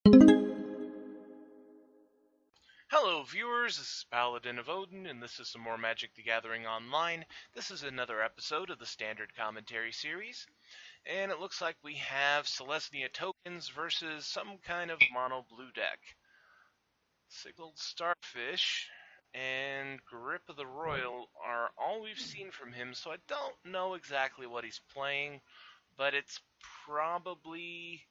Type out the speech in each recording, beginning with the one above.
Hello, viewers. This is Paladin of Odin, and this is some more Magic the Gathering Online. This is another episode of the Standard Commentary series, and it looks like we have Selesnya tokens versus some kind of mono blue deck. Sigled Starfish and Grip of the Royal are all we've seen from him, so I don't know exactly what he's playing, but it's probably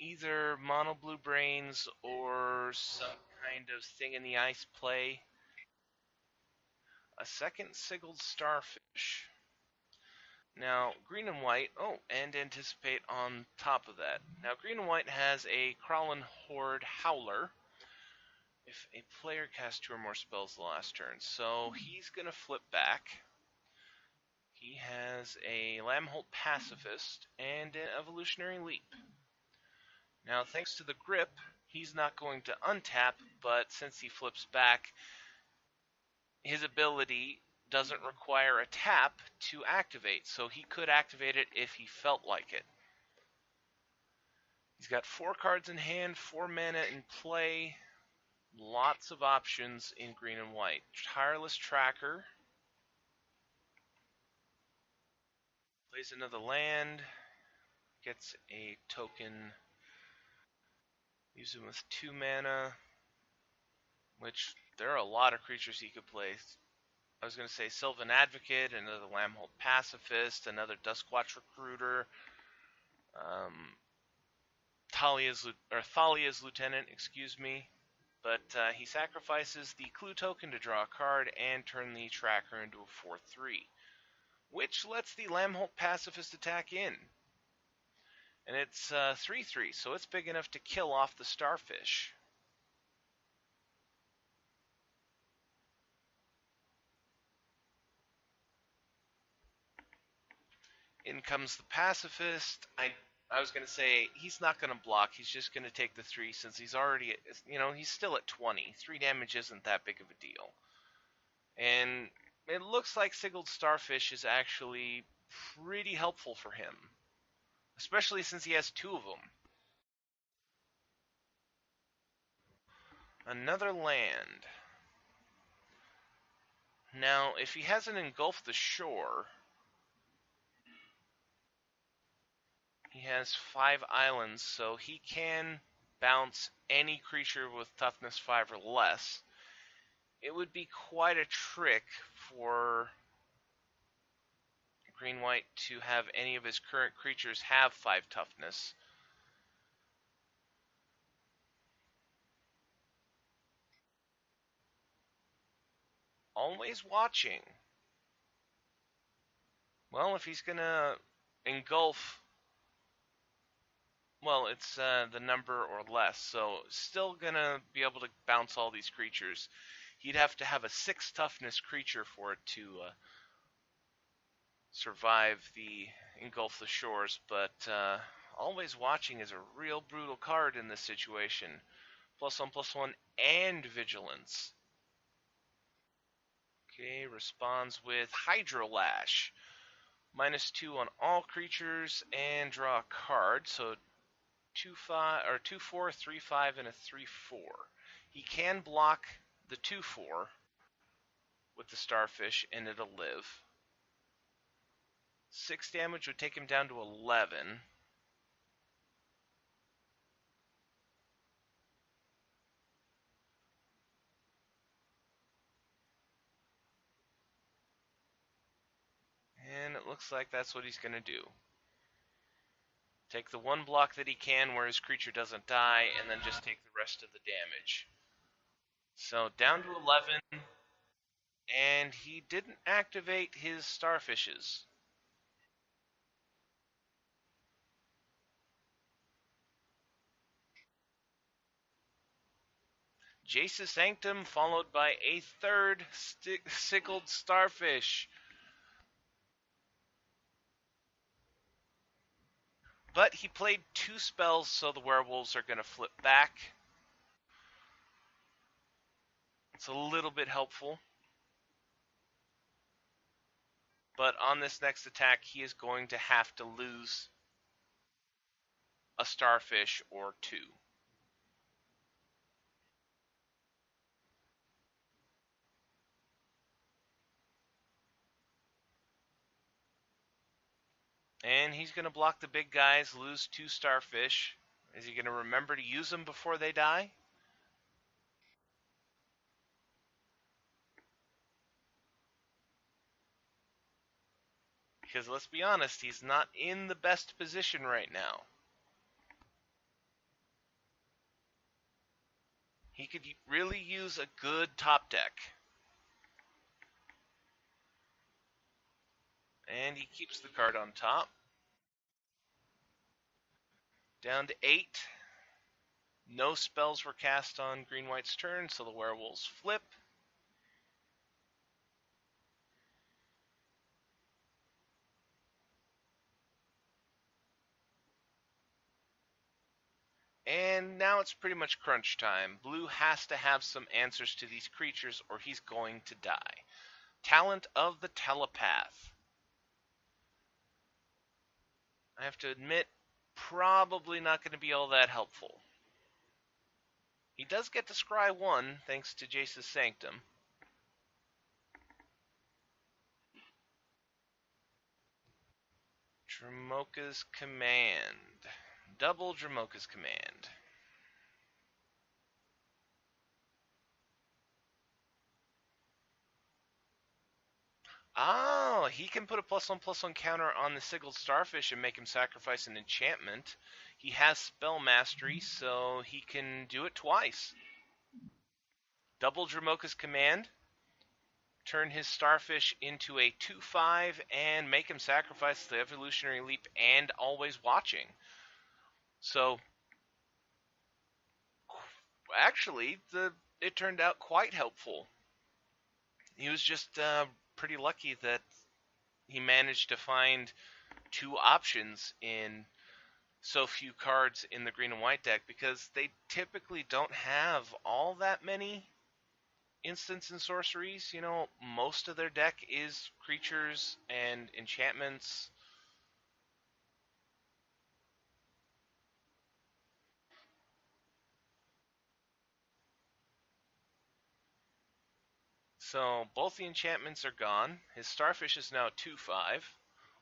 either mono blue brains or some kind of thing in the ice play. A second sigled starfish. Now, green and white, and anticipate on top of that. Now, green and white has a Crawlin Horde Howler if a player casts 2 or more spells the last turn. So he's going to flip back. He has a Lamholt Pacifist and an Evolutionary Leap. Now, thanks to the grip, he's not going to untap, but since he flips back, his ability doesn't require a tap to activate, so he could activate it if he felt like it. He's got 4 cards in hand, 4 mana in play, lots of options in green and white. Tireless Tracker, plays another land, gets a token, leaves him with 2 mana, which there are a lot of creatures he could play. I was going to say Sylvan Advocate, another Lamholt Pacifist, another Duskwatch Recruiter, Thalia's Lieutenant, excuse me. But he sacrifices the clue token to draw a card and turn the tracker into a 4/3, which lets the Lamholt Pacifist attack in. And it's 3/3, so it's big enough to kill off the Starfish. In comes the Pacifist. I was going to say he's not going to block. He's just going to take the 3 since he's already, he's still at 20. 3 damage isn't that big of a deal. And it looks like Sigled Starfish is actually pretty helpful for him, especially since he has 2 of them. Another land. Now, if he hasn't engulfed the shore, he has 5 islands, so he can bounce any creature with toughness 5 or less. It would be quite a trick for green-white to have any of his current creatures have 5 toughness. Always watching. Well, if he's gonna engulf, well, it's the number or less, so still gonna be able to bounce all these creatures. He'd have to have a 6 toughness creature for it to survive the engulf the shores, but always watching is a real brutal card in this situation. +1/+1 and vigilance. Okay, responds with Hydrolash. -2 on all creatures and draw a card. So 2/5 or 2/4, 3/5, and a 3/4. He can block the 2/4 with the starfish and it'll live. 6 damage would take him down to 11. And it looks like that's what he's going to do. Take the 1 block that he can where his creature doesn't die, and then just take the rest of the damage. So down to 11, and he didn't activate his starfishes. Jace's Sanctum followed by a 3rd Sigled Starfish. But he played 2 spells, so the werewolves are going to flip back. It's a little bit helpful. But on this next attack, he is going to have to lose a starfish or 2. And he's going to block the big guys, lose 2 starfish. Is he going to remember to use them before they die? Because let's be honest, he's not in the best position right now. He could really use a good top deck. And he keeps the card on top. Down to 8. No spells were cast on Green-White's turn, so the werewolves flip. And now it's pretty much crunch time. Blue has to have some answers to these creatures or he's going to die. Talent of the Telepath. I have to admit, probably not going to be all that helpful. He does get to scry 1, thanks to Jace's Sanctum. Dromoka's Command. Double Dromoka's Command. Oh, he can put a +1/+1 counter on the Sigiled Starfish and make him sacrifice an enchantment. He has Spell Mastery, so he can do it twice. Double Dromoka's Command, turn his Starfish into a 2/5, and make him sacrifice the Evolutionary Leap and Always Watching. So, actually, it turned out quite helpful. He was just pretty lucky that he managed to find 2 options in so few cards in the green and white deck because they typically don't have all that many instants and sorceries. You know, most of their deck is creatures and enchantments. So both the enchantments are gone. His Starfish is now 2/5,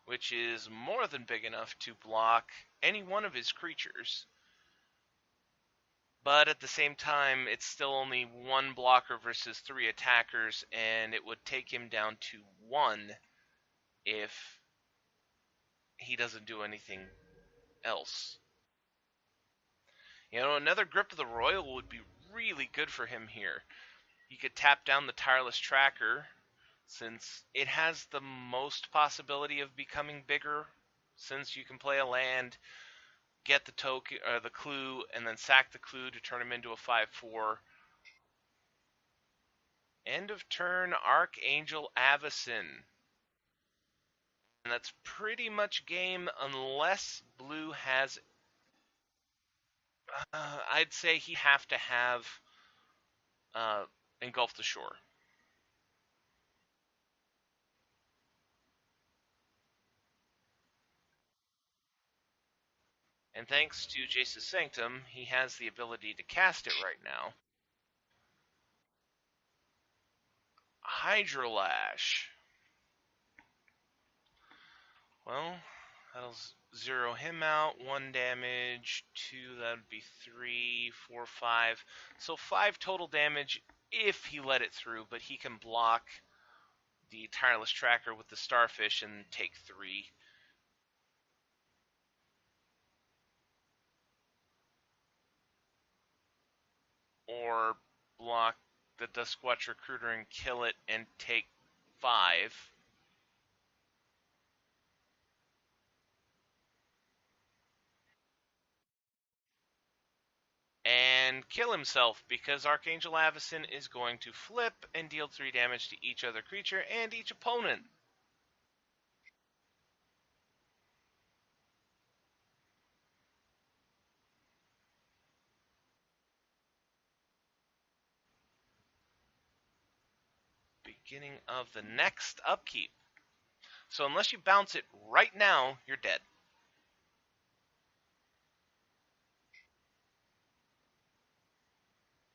which is more than big enough to block any one of his creatures. But at the same time, it's still only 1 blocker versus 3 attackers, and it would take him down to 1 if he doesn't do anything else. You know, another Grip of the Royal would be really good for him here. He could tap down the Tireless Tracker, since it has the most possibility of becoming bigger, since you can play a land, get the token or the clue, and then sack the clue to turn him into a 5/4. End of turn, Archangel Avacyn. And that's pretty much game unless blue has. I'd say he'd have to have Engulf the Shore. And thanks to Jace's Sanctum, he has the ability to cast it right now. Hydrolash. Well, that'll zero him out. 1 damage, 2, that would be 3, 4, 5. So 5 total damage if he let it through, but he can block the Tireless Tracker with the Starfish and take 3. Or block the Duskwatch Recruiter and kill it and take 5. And kill himself because Archangel Avacyn is going to flip and deal 3 damage to each other creature and each opponent. Beginning of the next upkeep. So unless you bounce it right now, you're dead.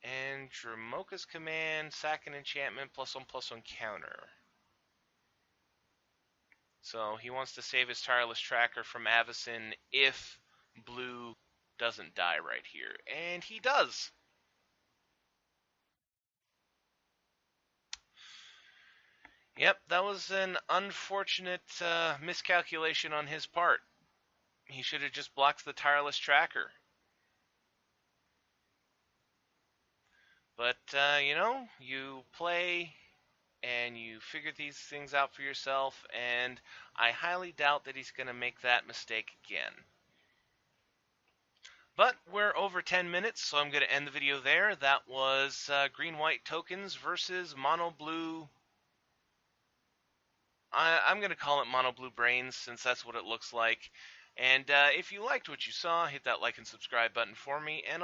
And Dromoka's Command, sack an enchantment, +1/+1 counter. So he wants to save his Tireless Tracker from Avacyn if blue doesn't die right here. And he does. Yep, that was an unfortunate miscalculation on his part. He should have just blocked the Tireless Tracker. But, you play and you figure these things out for yourself, and I highly doubt that he's going to make that mistake again. But we're over 10 minutes, so I'm going to end the video there. That was green-white tokens versus mono-blue. I'm going to call it mono-blue brains, since that's what it looks like. And if you liked what you saw, hit that like and subscribe button for me, and